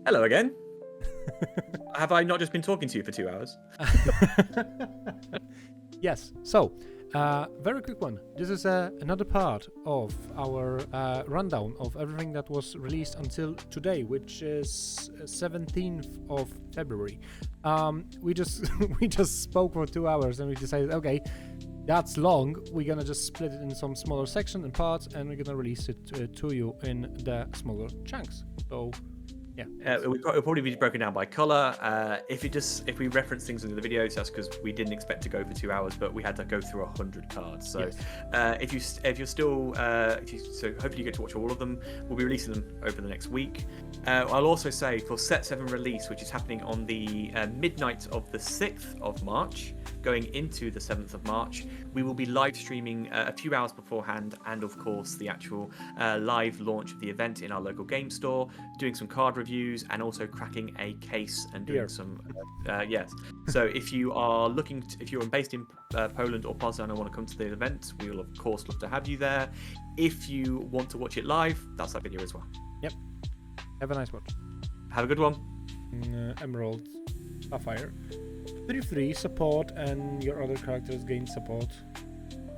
Hello again. Have I not just been talking to you for 2 hours? Yes. So, very quick one. This is another part of our rundown of everything that was released until today, which is 17th of February. We just we just spoke for 2 hours and we decided, okay, that's long. We're gonna just split it in some smaller section and parts, and we're gonna release it to you in the smaller chunks. So. Yeah, it'll probably be broken down by color. If we reference things in the videos, that's because we didn't expect to go for 2 hours, but we had to go through 100 cards. So yes. if you're still, so hopefully you get to watch all of them. We'll be releasing them over the next week. I'll also say for Set 7 release, which is happening on the midnight of the 6th of March, going into the 7th of March, we will be live streaming a few hours beforehand, and of course the actual live launch of the event in our local game store, doing some card reviews and also cracking a case and doing some yes. So if you are if you're based in Poland or Poznan and want to come to the event, we will of course love to have you there. If you want to watch it live, that's that video as well. Yep. Have a nice watch. Have a good one. Emerald, Sapphire, 3/3 support, and your other characters gain support.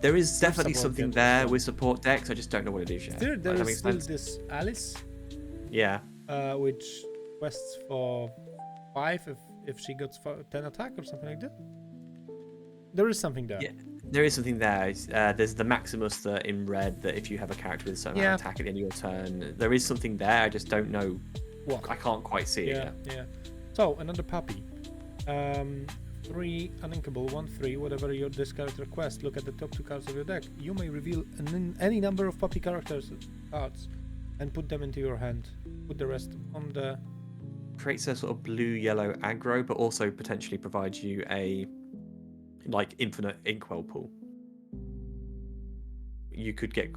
There is definitely something there with support decks. I just don't know what it is yet. There is still this Alice. Yeah. Which quests for 5 if she gets 10 attack or something like that. There is something there. Yeah, there is something there. There's the Maximus that in red that if you have a character with a certain amount of attack at the end of your turn, there is something there. I just don't know what. I can't quite see it yet. Yeah. So another puppy. 3 uninkable, 1/3. Whatever your this character requests, look at the top 2 cards of your deck. You may reveal any number of puppy cards and put them into your hand. Put the rest on the. Creates a sort of blue-yellow aggro, but also potentially provides you a infinite inkwell pool. You could get,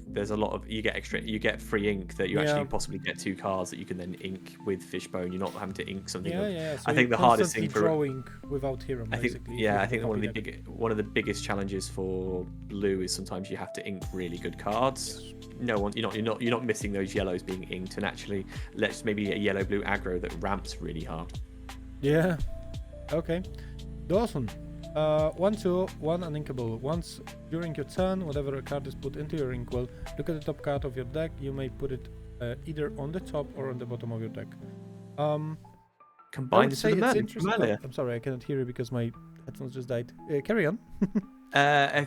there's a lot of you get free ink that you actually possibly get 2 cards that you can then ink with Fishbone. You're not having to ink something. So I think the hardest thing for drawing without hero. I think one of the biggest challenges for blue is sometimes you have to ink really good cards. Yes. You're not missing those yellows being inked, and actually let's maybe a yellow-blue aggro that ramps really hard. Yeah. Okay. Dawson. 1/2, 1 uninkable. Once during your turn, whatever a card is put into your inkwell, look at the top card of your deck. You may put it either on the top or on the bottom of your deck. Combine this with Merlin. I'm sorry, I cannot hear you because my headphones just died. Carry on.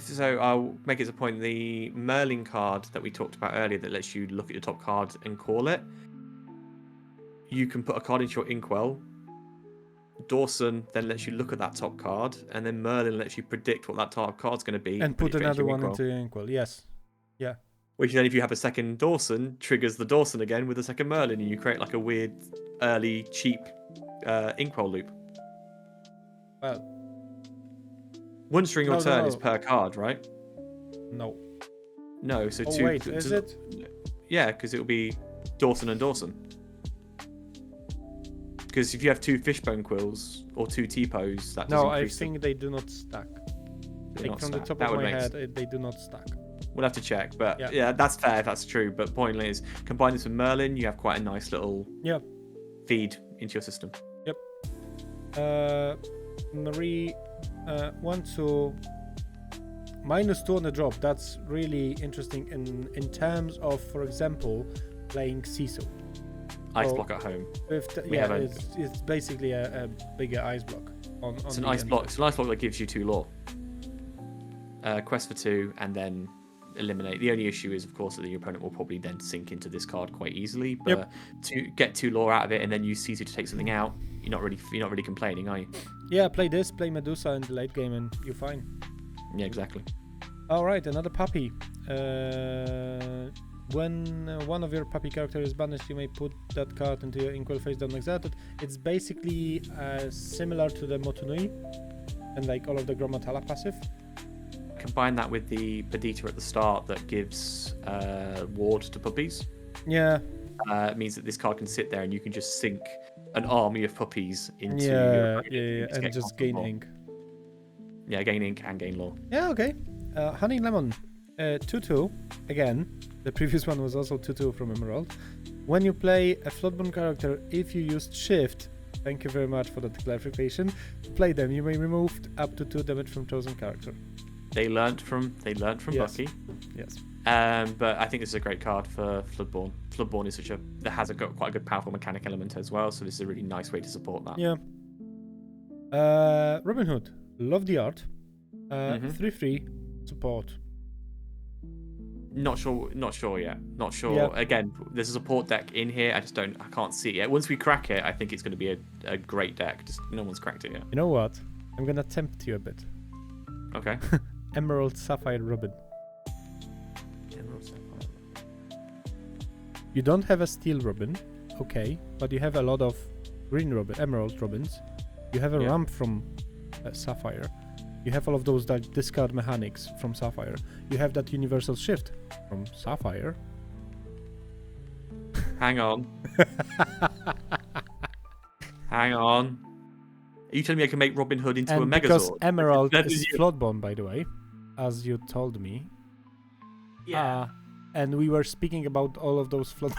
So I'll make it a point. The Merlin card that we talked about earlier that lets you look at your top card and call it. You can put a card into your inkwell. Dawson then lets you look at that top card, and then Merlin lets you predict what that top card's going to be. And put another one into your inkwell. Yes. Yeah. Which then, if you have a second Dawson, triggers the Dawson again with a second Merlin, and you create like a weird, early, cheap inkwell loop. Well. Once during your turn is per card, right? No. No, so two. Wait, is it? Yeah, because it'll be Dawson and Dawson. Because if you have 2 Fishbone quills or 2 T-pose, that doesn't increase. No, I think they do not stack. From the top of my head, they do not stack. We'll have to check, but yeah, that's fair if that's true. But point is, combine this with Merlin, you have quite a nice little feed into your system. Yep. Marie, 1/2, -2 on the drop. That's really interesting in terms of, for example, playing Sisu. Ice block at home. It's basically a bigger ice block. It's an ice block. It's an ice block that gives you 2 lore. Quest for 2, and then eliminate. The only issue is, of course, that your opponent will probably then sink into this card quite easily. But to get 2 lore out of it, and then use Caesar to take something out, you're not really complaining, are you? Yeah, play Medusa in the late game, and you're fine. Yeah, exactly. All right, another puppy. When one of your puppy characters is banished, you may put that card into your inkwell face down exalted. It's basically similar to the Motunui and like all of the Gromatala passive. Combine that with the Perdita at the start that gives ward to puppies. Yeah. It means that this card can sit there and you can just sink an army of puppies into and just gain ink. Yeah, gain ink and gain lore. Yeah, okay. Honey Lemon, 2/2 again. The previous one was also 2/2 from Emerald. When you play a Floodborne character, if you used Shift, thank you very much for that clarification, to play them, you may remove up to 2 damage from chosen character. They learnt from Yes. Bucky. Yes. But I think this is a great card for Floodborne. Floodborne is that has quite a good powerful mechanic element as well, so this is a really nice way to support that. Yeah. Robin Hood, love the art. 3/3 support. Not sure yet. Not sure. Yeah. Again, there's a support deck in here. I can't see it yet. Once we crack it, I think it's going to be a great deck. Just no one's cracked it yet. You know what? I'm gonna tempt you a bit. Okay. Emerald Sapphire Robin. Emerald Sapphire. You don't have a Steel Robin, okay, but you have a lot of Green Robin, Emerald Robins. You have a ramp from Sapphire. You have all of those discard mechanics from Sapphire. You have that Universal Shift from Sapphire. Hang on. Hang on. Are you telling me I can make Robin Hood into a Megazord? Because Emerald is Floodborne, by the way, as you told me. Yeah. And we were speaking about all of those Flood.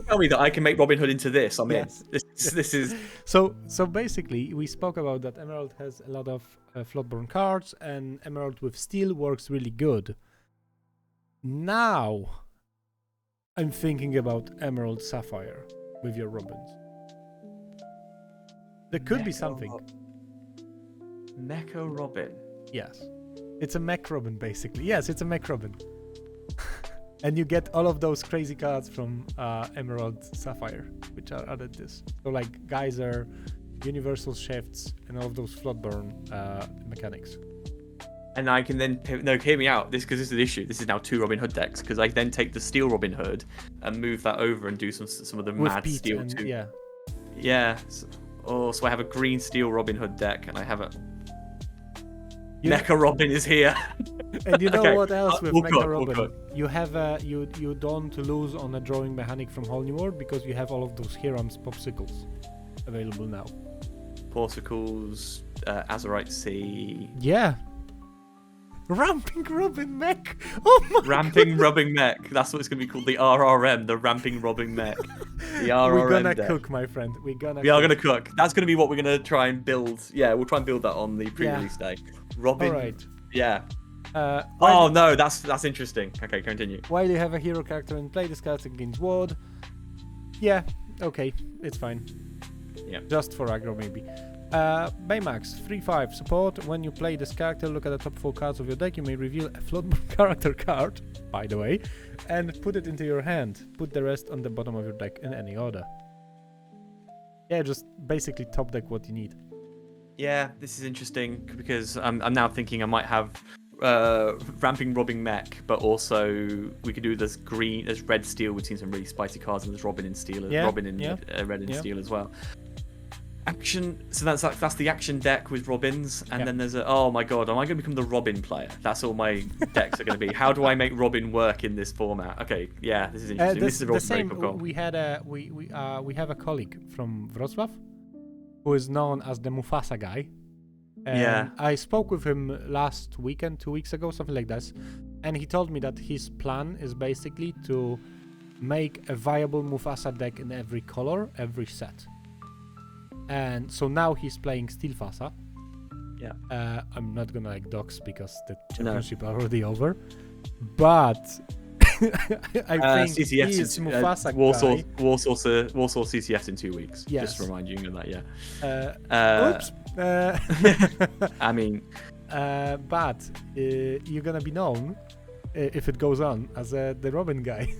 Tell me that I can make Robin Hood into this. I mean, Yes. this is. So basically, we spoke about that Emerald has a lot of Floodborne cards, and Emerald with Steel works really good. Now, I'm thinking about Emerald Sapphire with your Robins. There could be something. Mecha Robin. Yes. It's a mech Robin, basically. Yes, it's a mech Robin. And you get all of those crazy cards from Emerald Sapphire, which are added this. So like Geyser, Universal Shifts, and all of those Floodborne mechanics. And I can then hear me out. Because this is the issue. This is now 2 Robin Hood decks because I then take the Steel Robin Hood and move that over and do some of the With mad Pete Steel and, too. Yeah. Yeah. So I have a green Steel Robin Hood deck, and I have a Mecha Robin is here. And you know Okay, what else with we'll Mecha cut, we'll Robin? cut. You have you don't lose on a drawing mechanic from Whole New World because you have all of those Hiram's popsicles available now. Porticles, Azurite Sea. Yeah. Ramping Robin mech. Oh my Ramping Rubbing Mech. That's what it's going to be called. The RRM, the Ramping Rubbing Mech. The RRM We're gonna deck. cook, my friend. We are gonna cook. That's gonna be what we're gonna try and build. Yeah, we'll try and build that on the pre-release day. Robin. All right. Yeah. While, No, that's interesting. Okay, continue. while you have a hero character in play, this character gains ward. Yeah. Okay. It's fine. Yeah. Just for aggro, maybe. Baymax 3/5 support. When you play this character, look at the top 4 cards of your deck. You may reveal a Floodborne character card, by the way, and put it into your hand. Put the rest on the bottom of your deck in any order. Yeah, just basically top deck what you need. Yeah, this is interesting because I'm now thinking I might have Ramping Robbing Mech, but also we could do this red steel. We've seen some really spicy cards, and there's Robin in steel, Robin in red and steel as well. Action. So that's the action deck with Robins, and then there's oh my god, am I going to become the Robin player? That's all my decks are going to be. How do I make Robin work in this format? Okay, yeah, this is interesting. This is the same. very cool. We had we have a colleague from Wrocław who is known as the Mufasa guy. And I spoke with him last weekend, 2 weeks ago, something like this, and he told me that his plan is basically to make a viable Mufasa deck in every color, every set. And so now he's playing Steel Fasa. Yeah. I'm not gonna dox because the championship are already over, but I think CCS he is Mufasa guy. Warsaw CCS in 2 weeks. Yes. Just to remind you of that. Oops. I mean, but you're gonna be known if it goes on as the Robin guy.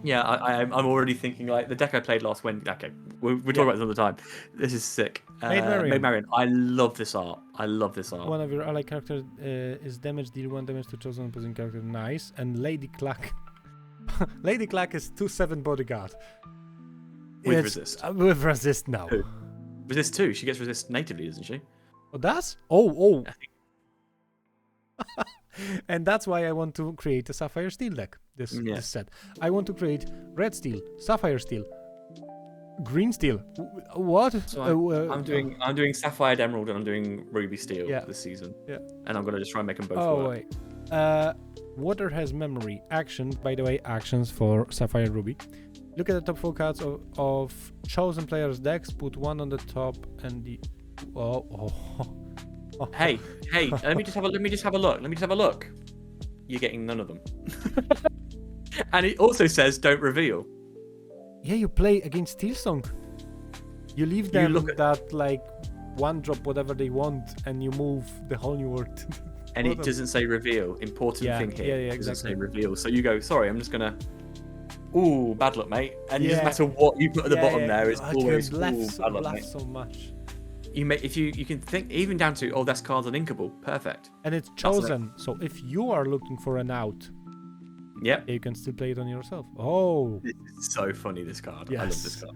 yeah, I'm already thinking like the deck I played last Wednesday. Okay, we'll talk about this another time. This is sick. Maid Marian. I love this art. One of your ally characters is damage, deal 1 damage to chosen opposing character. Nice. And Lady Clack. Lady Clack is 2/7 bodyguard. With resist. With resist now. Who? Resist 2. She gets resist natively, doesn't she? Oh, does? Oh. I think. And that's why I want to create a Sapphire Steel deck. This set. I want to create Red Steel, Sapphire Steel, Green Steel. What? So I'm doing Sapphire Emerald and I'm doing Ruby Steel this season. Yeah. And I'm gonna just try and make them both work. Wait. Water has memory. Actions, by the way, actions for Sapphire Ruby. Look at the top 4 cards of chosen player's decks. Put one on the top and the. Hey, let me just have a look. You're getting none of them. And it also says don't reveal. Yeah, you play against Steel Song. You leave them that like 1-drop whatever they want, and you move the whole new world. And it doesn't say reveal. Important thing here. Yeah, It doesn't exactly. say reveal. So you go, sorry, I'm just gonna. Ooh, bad luck, mate. And it doesn't matter what you put at the bottom there. It's always bad luck, mate. So much. You can think even down to that's card's uninkable. Perfect. And it's chosen. So if you are looking for an out, yep, you can still play it on yourself. Oh, this is so funny. This card. Yes. I love this card.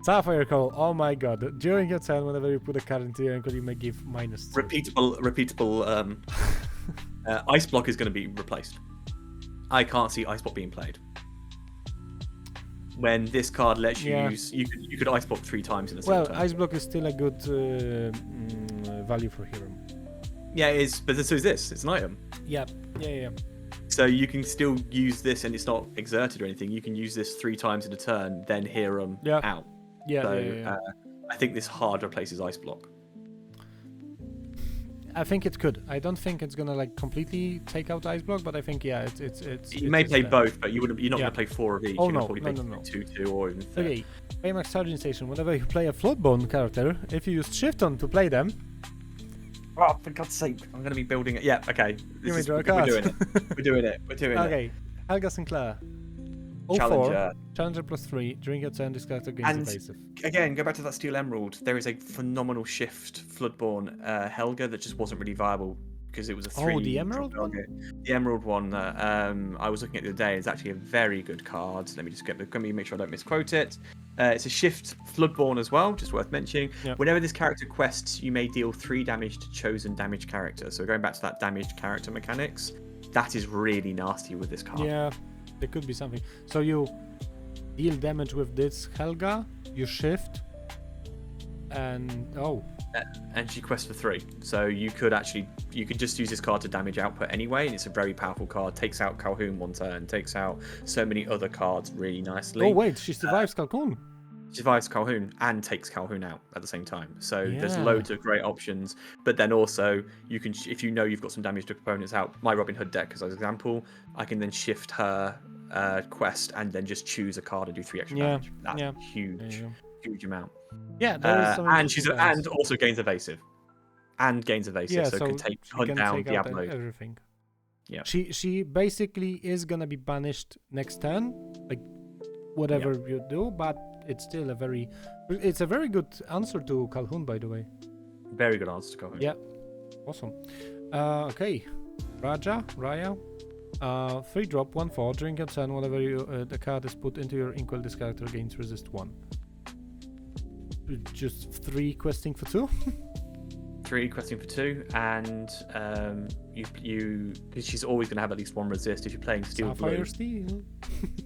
Sapphire Call. Oh my god! During your turn, whenever you put a card into your ankle, you may give -2. Repeatable. Ice block is going to be replaced. I can't see ice block being played. When this card lets you use, you could ice block 3 times in a single turn. Ice block is still a good value for hero. Yeah, it is, but so is this. It's an item. Yeah. So you can still use this, and it's not exerted or anything. You can use this 3 times in a turn, then hear them out. Yeah. I think this hard replaces ice block. I think it could. I don't think it's gonna like completely take out ice block, but I think You may play both, but you're not gonna play 4 of each. Oh, you're no, probably no. 2, or even 3. Okay, Baymax Charging Station. Whenever you play a Floatbone character, if you use Shift on to play them. Oh, for God's sake! I'm gonna be building it. Yeah. Okay. You may draw a card. We're doing it. Okay. Helga Sinclair. Challenger. Challenger +3. During your turn, this character gains evasive. Again, go back to that Steel Emerald. There is a phenomenal shift Floodborn Helga that just wasn't really viable because it was a 3. Oh, the Emerald one? The Emerald one that I was looking at the other day is actually a very good card. Let me just make sure I don't misquote it. It's a shift Floodborn as well, just worth mentioning. Yep. Whenever this character quests, you may deal 3 damage to chosen damaged character. So going back to that damaged character mechanics, that is really nasty with this card. Yeah, there could be something. So you deal damage with this Helga, you shift, and and she quests for 3. So you could just use this card to damage output anyway, and it's a very powerful card. Takes out Calhoun 1 turn, takes out so many other cards really nicely. Oh wait, she survives Calhoun. She survives Calhoun and takes Calhoun out at the same time. So there's loads of great options. But then also you can, if you know you've got some damage to opponents out, my Robin Hood deck as an example, I can then shift her quest and then just choose a card and do 3 extra damage. That's huge amount. Yeah, and also gains evasive. So can hunt down Diablo. Everything. Yeah. She basically is gonna be banished next turn, like whatever you do, but it's still a very good answer to Calhoun, by the way. Very good answer to Calhoun. Yeah. Awesome. Okay. Raya. 3-drop, 1/4. During your turn, whenever the card is put into your inkwell, this character gains resist 1. Just 3 questing for 2. 3 questing for 2, and she's always going to have at least 1 resist. If you're playing Steel Blue,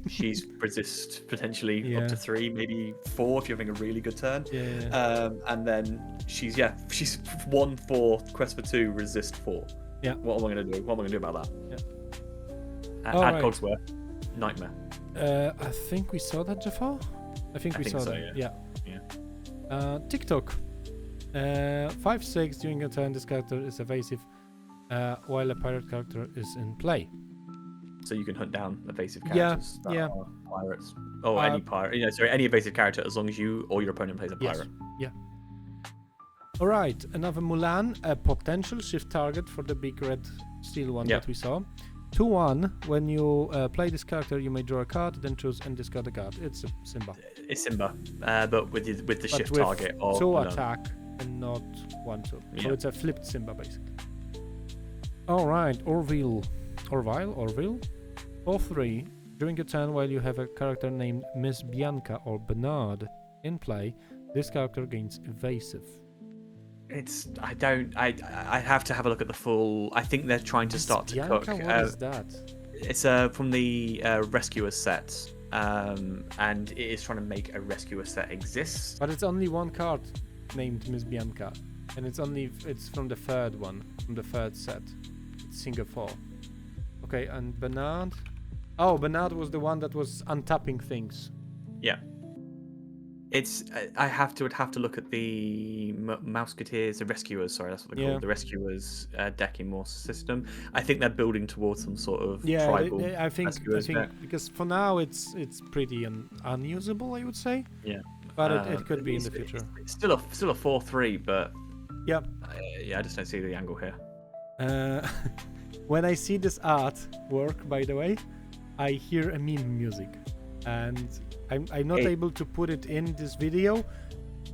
she's resist potentially up to 3, maybe 4 if you're having a really good turn. And then she's 1/4 quest for 2, resist 4. Yeah. What am I going to do? What am I going to do about that? Yeah. Add Cogsworth. Nightmare. I think we saw that, Jafar. I think so, that. Yeah. TikTok. 5/6 during a turn, this character is evasive while a pirate character is in play. So you can hunt down evasive characters. Yeah. Pirates. Oh, any pirate. Any evasive character as long as you or your opponent plays a pirate. Yes. Yeah. Alright, another Mulan, a potential shift target for the big red steel one that we saw. 2/1, when you play this character, you may draw a card, then choose and discard a card. It's Simba. It's Simba, but with the shift target of 2 attack and not 1/2. Yeah. So it's a flipped Simba basically. Alright, Orville. 4/3. During your turn, while you have a character named Miss Bianca or Bernard in play, this character gains evasive. I have to have a look at the full. I think they're trying to start to Bianca, cook. what is that? It's from the Rescuer set, and it is trying to make a Rescuer set exist. But it's only 1 card named Miss Bianca, and it's from the 3rd one, from the 3rd set. It's Singapore. Okay, and Bernard. Oh, Bernard was the one that was untapping things. Yeah. It's would have to look at the Mouseketeers, the Rescuers. Sorry, that's what they're called. The Rescuers deck in more system. I think they're building towards some sort of tribal. I think deck. because for now it's pretty unusable, I would say. Yeah. But it could be in the future. It's still a 4/3, but yeah. I just don't see the angle here. When I see this artwork, by the way, I hear a meme music, and I'm not able to put it in this video,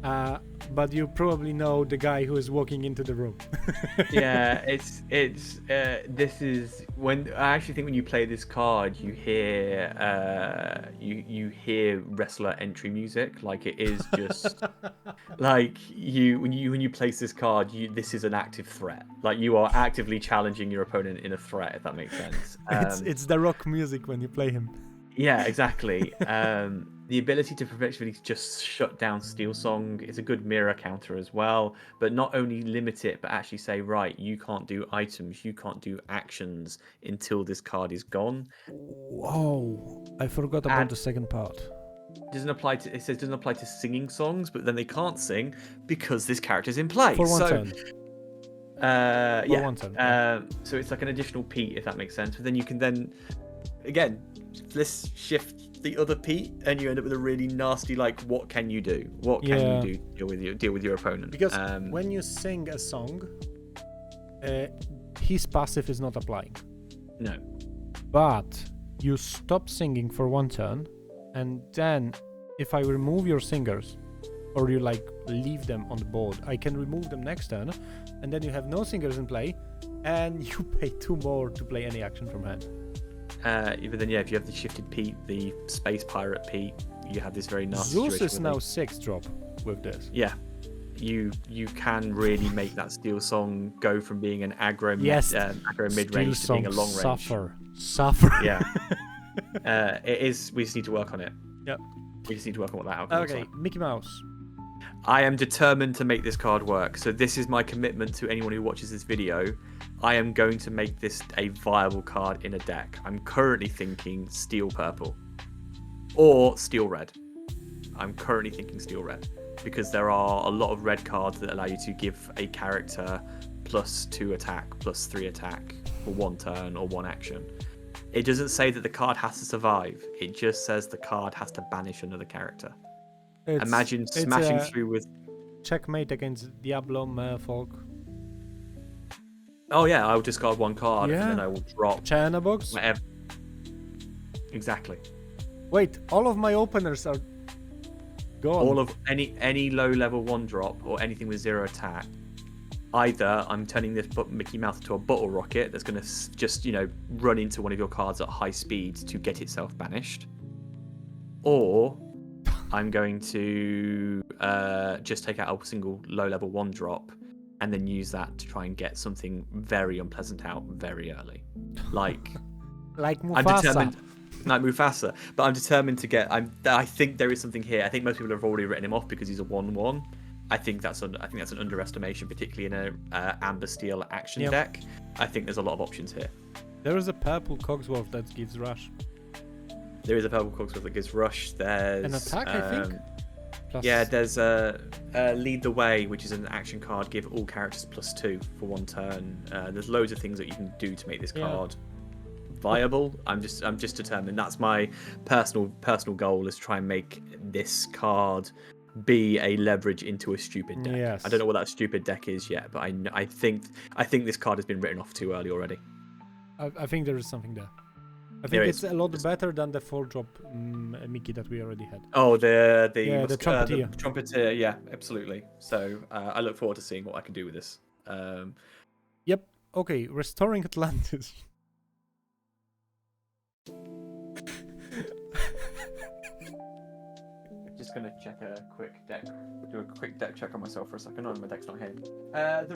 but you probably know the guy who is walking into the room. Yeah, this is when I actually think when you play this card, you hear you hear wrestler entry music. Like it is just like when you place this card, this is an active threat. Like you are actively challenging your opponent in a threat, if that makes sense. It's the rock music when you play him. Yeah, exactly. The ability to effectively just shut down Steel Song is a good mirror counter as well, but not only limit it, but actually say, right, you can't do items, you can't do actions until this card is gone. Whoa, I forgot about the second part. Doesn't apply to singing songs, but then they can't sing because this character's in play. For one turn. One turn. So it's like an additional Pete, if that makes sense. But then you can again, let's shift the other Pete, and you end up with a really nasty, like, what can you do? What can you do? Deal with your opponent. Because when you sing a song, his passive is not applying. No. But you stop singing for one turn, and then if I remove your singers, or you like leave them on the board, I can remove them next turn, and then you have no singers in play, and you pay 2 more to play any action from hand. But then, if you have the shifted Pete, the Space Pirate Pete, you have this very nasty Zeus is now 6 drop with this. Yeah. You can really make that Steel Song go from being an aggro mid-range to being a long range. Suffer. Yeah. It is. We just need to work on it. Yep. We just need to work on what that outcome looks like. Mickey Mouse. I am determined to make this card work. So this is my commitment to anyone who watches this video. I am going to make this a viable card in a deck. I'm currently thinking Steel Purple or Steel Red. I'm currently thinking Steel Red because there are a lot of red cards that allow you to give a character +2 attack, +3 attack for 1 turn or 1 action. It doesn't say that the card has to survive. It just says the card has to banish another character. Imagine smashing through with checkmate against Diablo Merfolk. Oh yeah, I will discard 1 card and then I will drop China box. Whatever. Exactly. Wait, all of my openers are gone. All of any low level 1 drop or anything with 0 attack. Either I'm turning this Mickey Mouse into a bottle rocket that's going to just run into one of your cards at high speed to get itself banished, or I'm going to just take out a single low-level 1 drop and then use that to try and get something very unpleasant out very early. Like Mufasa. I'm determined, like Mufasa, but I'm determined to get... I think there is something here. I think most people have already written him off because he's a 1/1. I think that's an underestimation, particularly in a Amber Steel action deck. I think there's a lot of options here. There is a purple Cogsworth that gives rush. There is a purple Cogsworth that gives rush. There's an attack, I think. There's Lead the Way, which is an action card. Give all characters +2 for 1 turn. There's loads of things that you can do to make this card viable. I'm just determined. That's my personal goal, is to try and make this card be a leverage into a stupid deck. Yes. I don't know what that stupid deck is yet, but I think this card has been written off too early already. I think there is something there. I think it's a lot better than the 4-drop Mickey that we already had. Oh, the trumpeter. The trumpeter, yeah, absolutely. So I look forward to seeing what I can do with this. Yep. Okay, restoring Atlantis. Just gonna check do a quick deck check on myself for a second. Oh, my deck's not here. The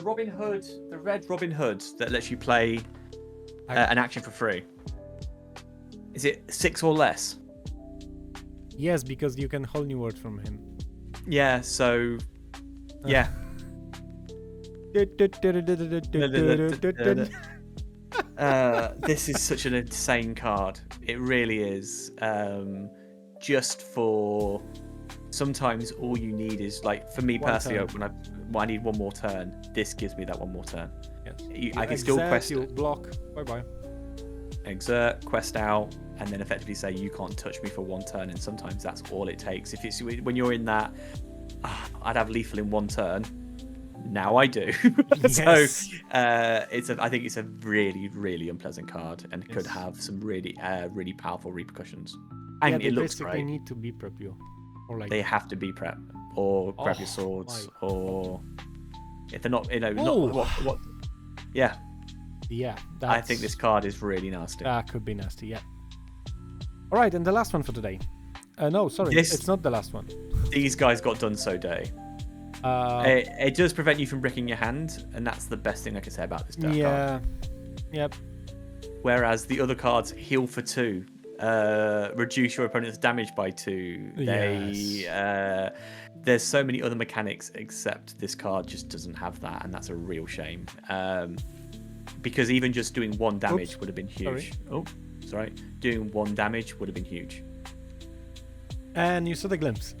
red Robin Hood that lets you play an action for free. Is it 6 or less? Yes, because you can whole new word from him. Yeah, so This is such an insane card. It really is. Just for sometimes all you need is like for me One personally, turn. when I need one more turn, this gives me that one more turn. Yes. I can still quest, you block. Bye bye. exert, quest out, and then effectively say you can't touch me for one turn. And sometimes that's all it takes. If it's when you're in that, I'd have lethal in one turn. Now I do. So I think it's a really, really unpleasant card and could have some really, really powerful repercussions. And it looks great. They need to be prep you, or like They have to be prep or grab your swords, or if they're not, not what. Yeah. Yeah. I think this card is really nasty. That could be nasty. Yeah. All right, and the last one for today. No, sorry, it's not the last one. These guys got done so dirty. It does prevent you from bricking your hand, and that's the best thing I can say about this card. Yep. Whereas the other cards heal for 2, reduce your opponent's damage by 2. There's so many other mechanics, except this card just doesn't have that, and that's a real shame. Because even just doing 1 damage would have been huge. Sorry. Doing 1 damage would have been huge. And you saw the glimpse.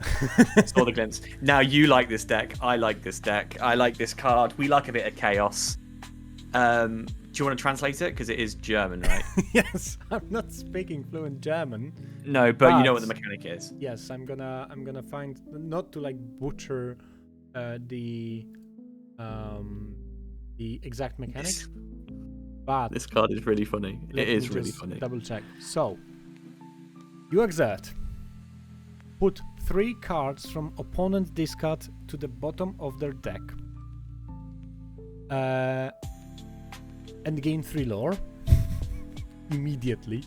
Saw the glimpse. Now you like this deck. I like this deck. I like this card. We like a bit of chaos. Do you want to translate it? Because it is German, right? Yes, I'm not speaking fluent German. No, but you know what the mechanic is. Yes, I'm gonna find, not to like butcher the exact mechanics, but this card is really funny. It is really funny. Double check. So you exert. Put 3 cards from opponent's discard to the bottom of their deck. And gain 3 lore immediately.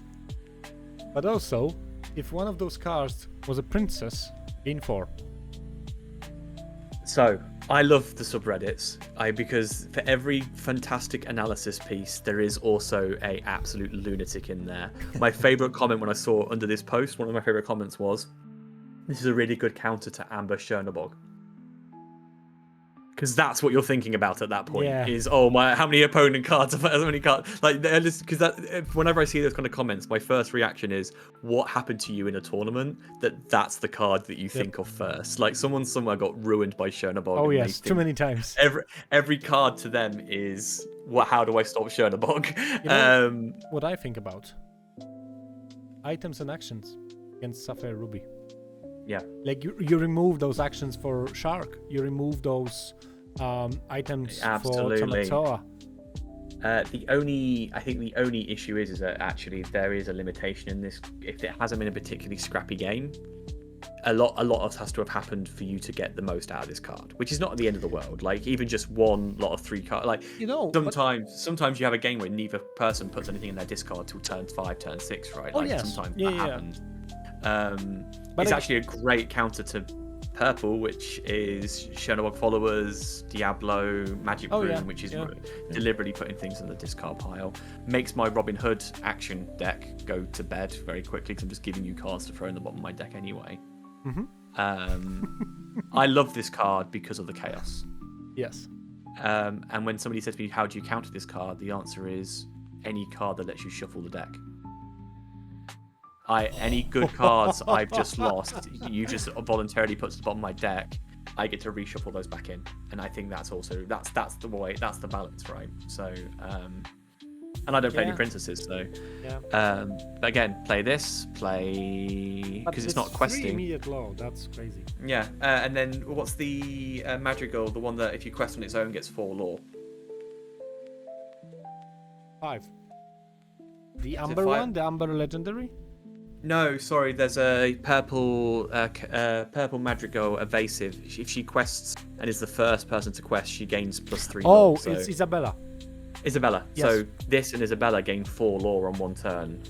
But also, if one of those cards was a princess, gain 4. So I love the subreddits, because for every fantastic analysis piece, there is also a absolute lunatic in there. My favorite comment when I saw under this post, one of my favorite comments was, "This is a really good counter to Amber Chernobog." Because that's what you're thinking about at that point. Is how many opponent cards? How many cards? Like, because whenever I see those kind of comments, my first reaction is, what happened to you in a tournament that's the card that you think of first? Like, someone somewhere got ruined by Chernobog. Oh yes, too many times. Every card to them is, how do I stop Chernobog? You know, what I think about items and actions against Sapphire Ruby. Yeah. Like you remove those actions for Shark. You remove those items for Tamatoa. The only issue is that actually there is a limitation in this. If it hasn't been a particularly scrappy game, a lot has to have happened for you to get the most out of this card, which is not the end of the world. Like, even just one lot of 3 cards, like, sometimes you have a game where neither person puts anything in their discard till turn 5, turn 6, right? Sometimes that happens. But it's actually a great counter to purple, which is Chernobog Followers, Diablo, Magic Rune, which is deliberately putting things in the discard pile. Makes my Robin Hood action deck go to bed very quickly, because I'm just giving you cards to throw in the bottom of my deck anyway. I love this card because of the chaos. Yes. And when somebody says to me, how do you counter this card? The answer is any card that lets you shuffle the deck. Any good cards I've just lost, you just voluntarily put to the bottom of my deck, I get to reshuffle those back in. And I think that's also, that's the way, that's the balance, right? So, and I don't play any princesses, so. But again, play this, because it's not questing. 3 immediate low, that's crazy. Yeah, and then what's the Madrigal, the one that if you quest on its own gets 4 lore? 5. The Amber one, the Amber Legendary? No, sorry. There's a purple Madrigal evasive. If she quests and is the first person to quest, she gains +3 lore. Oh, it's Isabella. Isabella. Yes. So this and Isabella gain 4 lore on one turn.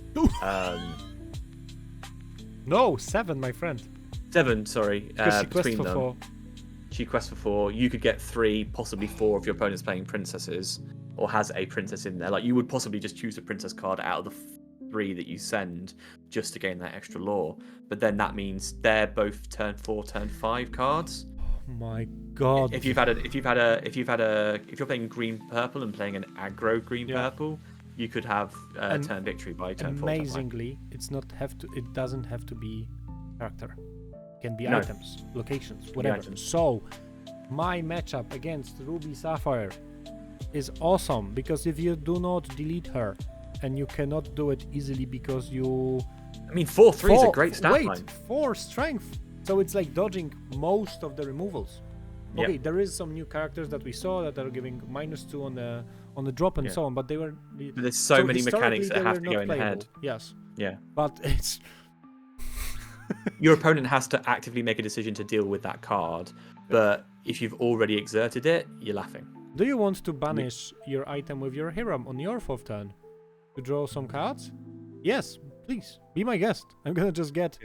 No, 7, my friend. 7, sorry. Because she quests between for them. 4. She quests for 4. You could get 3, possibly 4 if your opponent's playing princesses or has a princess in there. Like, you would possibly just choose a princess card out of the 3 that you send just to gain that extra lore. But then that means they're both turn 4, turn 5 cards. Oh my god! If you're playing green purple and playing an aggro green purple, You could have turn victory by turn 4. Amazingly, it doesn't have to be character. It can be items, locations, whatever. So my matchup against Ruby Sapphire is awesome, because if you do not delete her, and you cannot do it easily because you... I mean, 4-3 is a great stat line. 4 strength. So it's like dodging most of the removals. Okay, there is some new characters that we saw that are giving -2 on the drop and so on, but they were... But there's so many mechanics that have to go in the head. Yes. Yeah. But it's... Your opponent has to actively make a decision to deal with that card, but if you've already exerted it, you're laughing. Do you want to banish your item with your Hiram on your 4th turn to draw some cards? Yes, please, be my guest. I'm gonna just get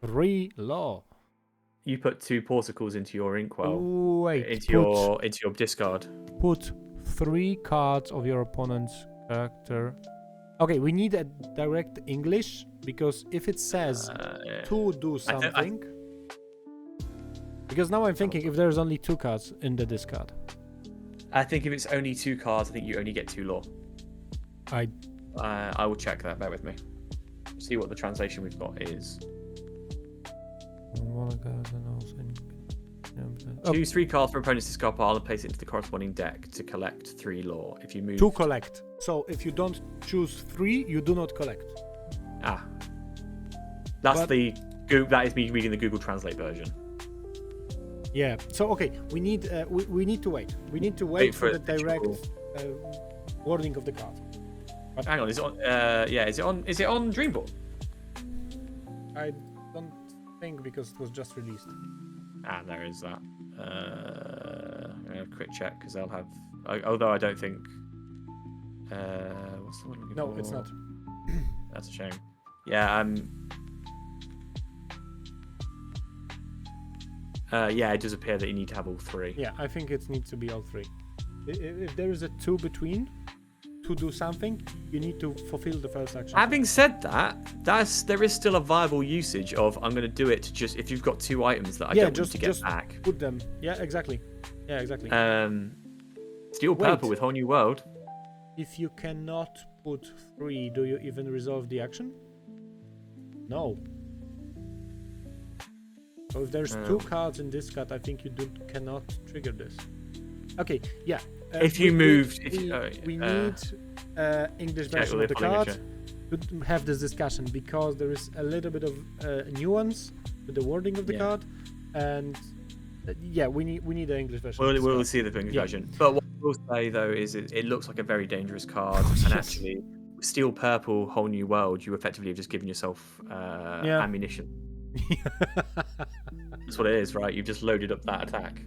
3 law. You put 2 portacles into your inkwell. Wait, into your discard. Put 3 cards of your opponent's character. Okay, we need a direct English, because if it says to do something... Because now I'm thinking if there's only 2 cards in the discard. I think if it's only 2 cards, I think you only get 2 law. I will check that. Bear with me. See what the translation we've got is. Choose 3 cards from opponent's discard pile and place it into the corresponding deck to collect 3 law. If you move to collect. So if you don't choose 3, you do not collect. That is me reading the Google Translate version. Yeah. So okay, we need to wait. We need to wait for the direct wording of the card. But hang on, is it on? Is it on Dreamboard? I don't think, because it was just released. There is that. I'm gonna have a quick check, because they'll have. Although I don't think. What's the one? No, it's not. That's a shame. Yeah. It does appear that you need to have all 3. Yeah, I think it needs to be all 3. If there is a 2 between to do something, you need to fulfill the first action. Having said that, there is still a viable usage of I'm going to do it just if you've got 2 items that I don't want to get back. Put them. Yeah, exactly. Steel purple with Whole New World. If you cannot put 3, do you even resolve the action? No. So if there's 2 cards in this card, I think you cannot trigger this. Okay, yeah. If you moved... We need English version of the card to have this discussion, because there is a little bit of nuance with the wording of the card, and we need the English version. We'll see the English version. But what I will say, though, is it looks like a very dangerous card, and actually, Steel Purple, Whole New World, you effectively have just given yourself ammunition. That's what it is, right? You've just loaded up that attack.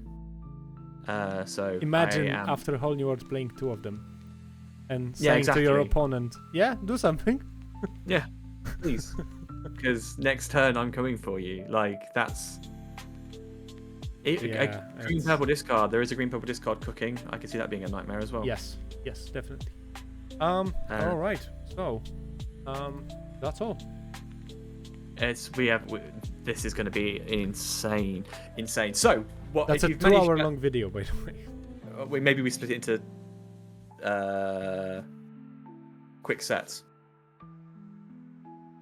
So imagine after Whole New World playing 2 of them and saying to your opponent, do something. Yeah, please. Because next turn I'm coming for you. Like, that's a green purple discard. There is a green purple discard cooking. I can see that being a nightmare as well. Yes, definitely. All right. So that's all. This is going to be insane. So what? That's a 2-hour-long video, by the way. Maybe we split it into quick sets.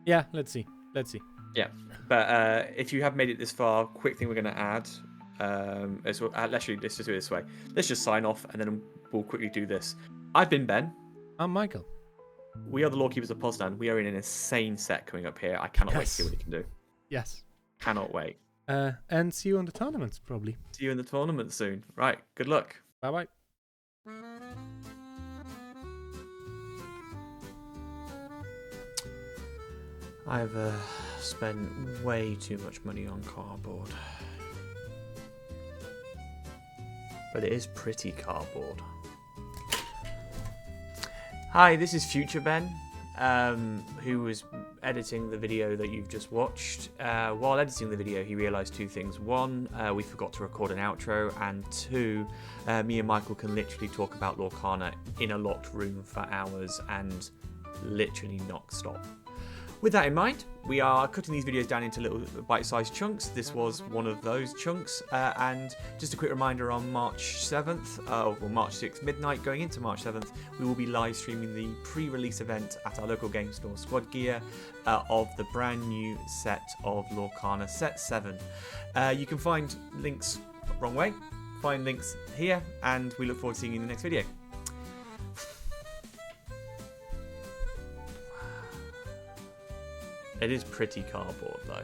Yeah, let's see. Yeah, but if you have made it this far, quick thing we're going to add. Let's just do it this way. Let's just sign off, and then we'll quickly do this. I've been Ben. I'm Michael. We are the Lorekeepers of Poznan. We are in an insane set coming up here. I cannot wait to see what he can do. Yes. Cannot wait. And see you in the tournaments, probably. See you in the tournament soon. Right. Good luck. Bye-bye. I've spent way too much money on cardboard. But it is pretty cardboard. Hi, this is Future Ben, who was editing the video that you've just watched. While editing the video, he realised 2 things. 1, we forgot to record an outro, and 2, me and Michael can literally talk about Lorcana in a locked room for hours and literally not stop. With that in mind, we are cutting these videos down into little bite-sized chunks. This was one of those chunks. And just a quick reminder, on March 7th, or March 6th midnight, going into March 7th, we will be live streaming the pre-release event at our local game store, Squad Gear, of the brand new set of Lorcana Set 7. You can find links, wrong way, find links here, and we look forward to seeing you in the next video. It is pretty cardboard though.